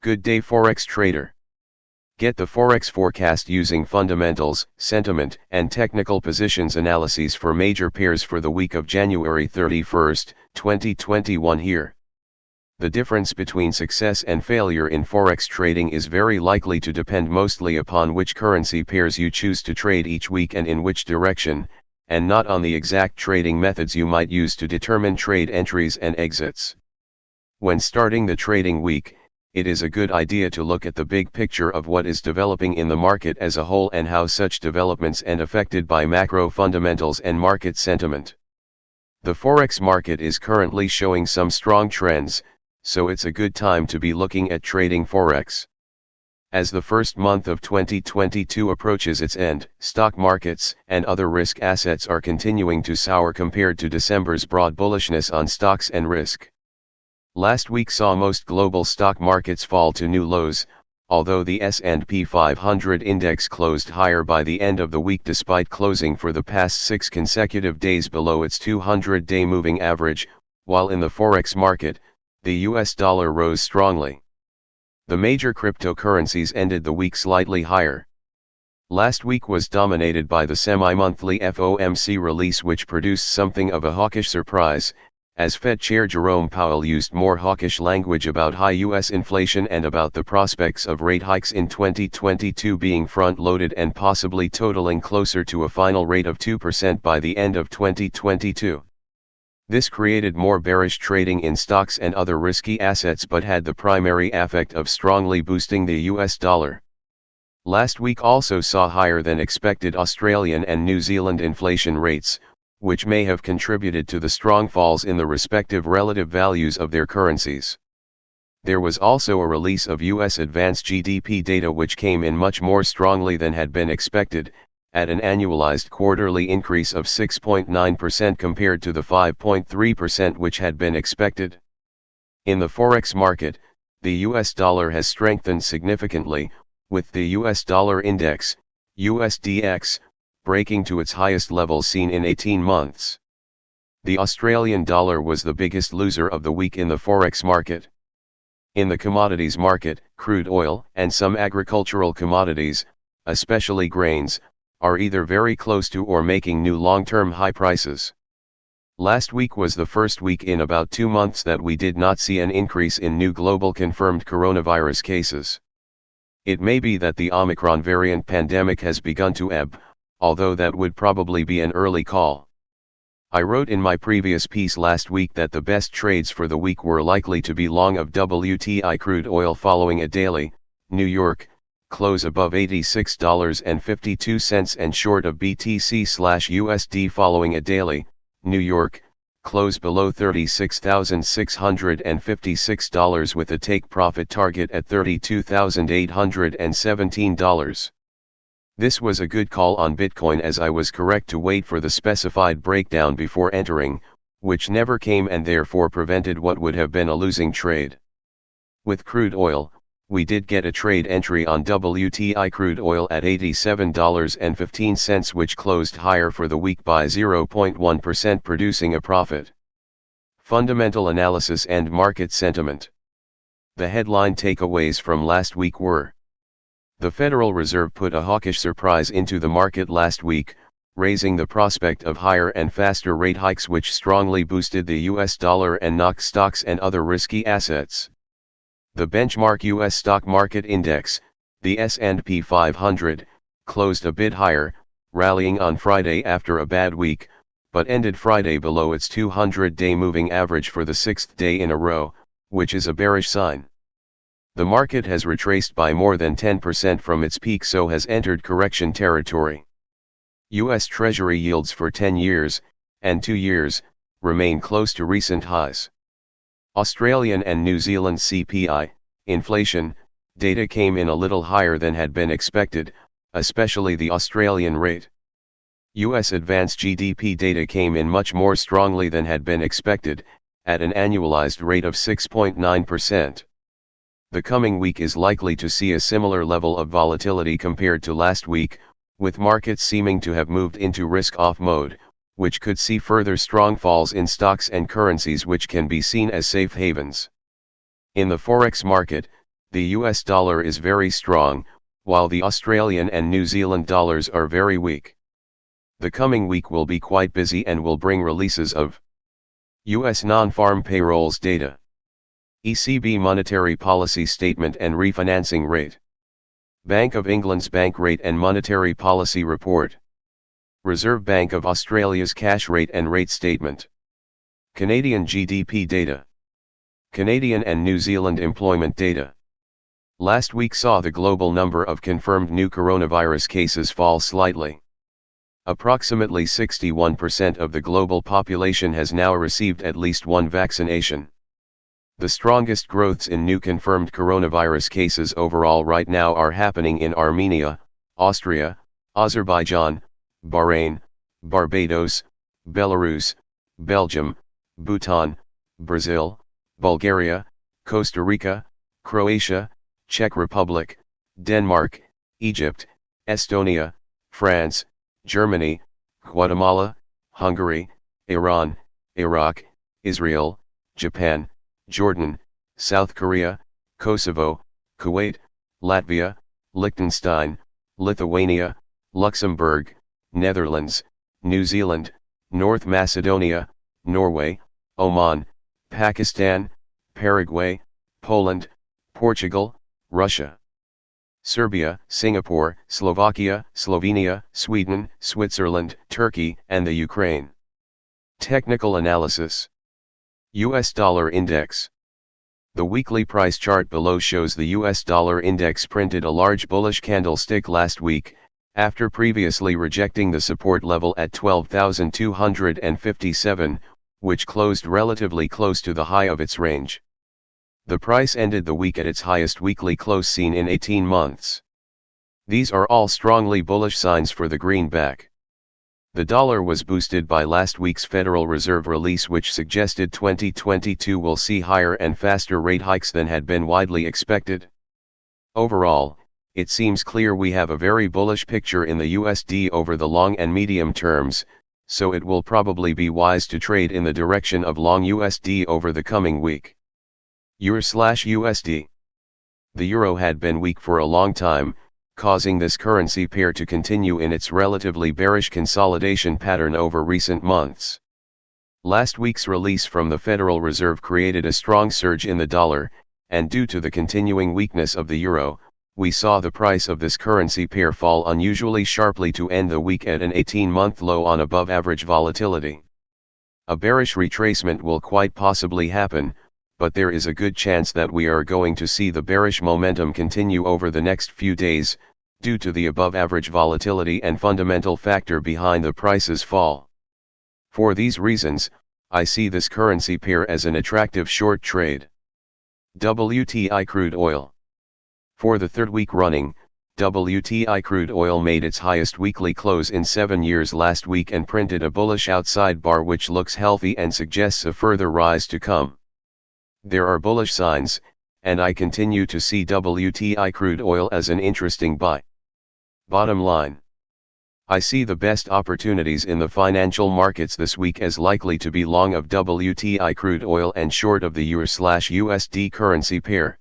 Good day Forex trader. Get the Forex forecast using fundamentals, sentiment, and technical positions analyses for major pairs for the week of January 31, 2021 here. The difference between success and failure in Forex trading is very likely to depend mostly upon which currency pairs you choose to trade each week and in which direction, and not on the exact trading methods you might use to determine trade entries and exits. When starting the trading week, it is a good idea to look at the big picture of what is developing in the market as a whole and how such developments are affected by macro fundamentals and market sentiment. The Forex market is currently showing some strong trends, so it's a good time to be looking at trading Forex. As the first month of 2022 approaches its end, stock markets and other risk assets are continuing to sour compared to December's broad bullishness on stocks and risk. Last week saw most global stock markets fall to new lows, although the S&P 500 index closed higher by the end of the week despite closing for the past 6 consecutive days below its 200-day moving average, while in the Forex market, the US dollar rose strongly. The major cryptocurrencies ended the week slightly higher. Last week was dominated by the semi-monthly FOMC release, which produced something of a hawkish surprise, as Fed Chair Jerome Powell used more hawkish language about high U.S. inflation and about the prospects of rate hikes in 2022 being front-loaded and possibly totaling closer to a final rate of 2% by the end of 2022. This created more bearish trading in stocks and other risky assets but had the primary effect of strongly boosting the US dollar. Last week also saw higher than expected Australian and New Zealand inflation rates, which may have contributed to the strong falls in the respective relative values of their currencies. There was also a release of US advanced GDP data which came in much more strongly than had been expected, at an annualized quarterly increase of 6.9% compared to the 5.3% which had been expected. In the Forex market, the US dollar has strengthened significantly, with the US dollar index, USDX, breaking to its highest level seen in 18 months. The Australian dollar was the biggest loser of the week in the Forex market. In the commodities market, crude oil and some agricultural commodities, especially grains, are either very close to or making new long-term high prices. Last week was the first week in about 2 months that we did not see an increase in new global confirmed coronavirus cases. It may be that the Omicron variant pandemic has begun to ebb, although that would probably be an early call. I wrote in my previous piece last week that the best trades for the week were likely to be long of WTI crude oil following a daily, New York, close above $86.52 and short of BTC/USD following a daily, New York, close below $36,656 with a take profit target at $32,817. This was a good call on Bitcoin as I was correct to wait for the specified breakdown before entering, which never came and therefore prevented what would have been a losing trade. With crude oil, we did get a trade entry on WTI crude oil at $87.15 which closed higher for the week by 0.1% producing a profit. Fundamental analysis and market sentiment. The headline takeaways from last week were: the Federal Reserve put a hawkish surprise into the market last week, raising the prospect of higher and faster rate hikes which strongly boosted the US dollar and knocked stocks and other risky assets. The benchmark US stock market index, the S&P 500, closed a bit higher, rallying on Friday after a bad week, but ended Friday below its 200-day moving average for the 6th day in a row, which is a bearish sign. The market has retraced by more than 10% from its peak, so has entered correction territory. US Treasury yields for 10 years, and 2 years, remain close to recent highs. Australian and New Zealand CPI, inflation, data came in a little higher than had been expected, especially the Australian rate. US advanced GDP data came in much more strongly than had been expected, at an annualized rate of 6.9%. The coming week is likely to see a similar level of volatility compared to last week, with markets seeming to have moved into risk-off mode, which could see further strong falls in stocks and currencies which can be seen as safe havens. In the Forex market, The US dollar is very strong, while the Australian and New Zealand dollars are very weak. The coming week will be quite busy and will bring releases of US non-farm payrolls data, ECB monetary policy statement and refinancing rate, Bank of England's bank rate and monetary policy report, Reserve Bank of Australia's cash rate and rate statement, Canadian GDP data, Canadian and New Zealand employment data. Last week saw the global number of confirmed new coronavirus cases fall slightly. Approximately 61% of the global population has now received at least one vaccination. The strongest growths in new confirmed coronavirus cases overall right now are happening in Armenia, Austria, Azerbaijan, Bahrain, Barbados, Belarus, Belgium, Bhutan, Brazil, Bulgaria, Costa Rica, Croatia, Czech Republic, Denmark, Egypt, Estonia, France, Germany, Guatemala, Hungary, Iran, Iraq, Israel, Japan, Jordan, South Korea, Kosovo, Kuwait, Latvia, Liechtenstein, Lithuania, Luxembourg, Netherlands, New Zealand, North Macedonia, Norway, Oman, Pakistan, Paraguay, Poland, Portugal, Russia, Serbia, Singapore, Slovakia, Slovenia, Sweden, Switzerland, Turkey, and the Ukraine. Technical analysis. US dollar index. The weekly price chart below shows the US dollar index printed a large bullish candlestick last week, after previously rejecting the support level at 12,257, which closed relatively close to the high of its range. The price ended the week at its highest weekly close seen in 18 months. These are all strongly bullish signs for the greenback. The dollar was boosted by last week's Federal Reserve release, which suggested 2022 will see higher and faster rate hikes than had been widely expected. Overall, it seems clear we have a very bullish picture in the USD over the long and medium terms, so it will probably be wise to trade in the direction of long USD over the coming week. Euro/USD. The euro had been weak for a long time, causing this currency pair to continue in its relatively bearish consolidation pattern over recent months. Last week's release from the Federal Reserve created a strong surge in the dollar, and due to the continuing weakness of the euro, we saw the price of this currency pair fall unusually sharply to end the week at an 18-month low on above-average volatility. A bearish retracement will quite possibly happen, but there is a good chance that we are going to see the bearish momentum continue over the next few days, due to the above-average volatility and fundamental factor behind the price's fall. For these reasons, I see this currency pair as an attractive short trade. WTI Crude Oil. For the third week running, WTI crude oil made its highest weekly close in 7 years last week and printed a bullish outside bar which looks healthy and suggests a further rise to come. There are bullish signs, and I continue to see WTI crude oil as an interesting buy. Bottom line. I see the best opportunities in the financial markets this week as likely to be long of WTI crude oil and short of the Euro/USD currency pair.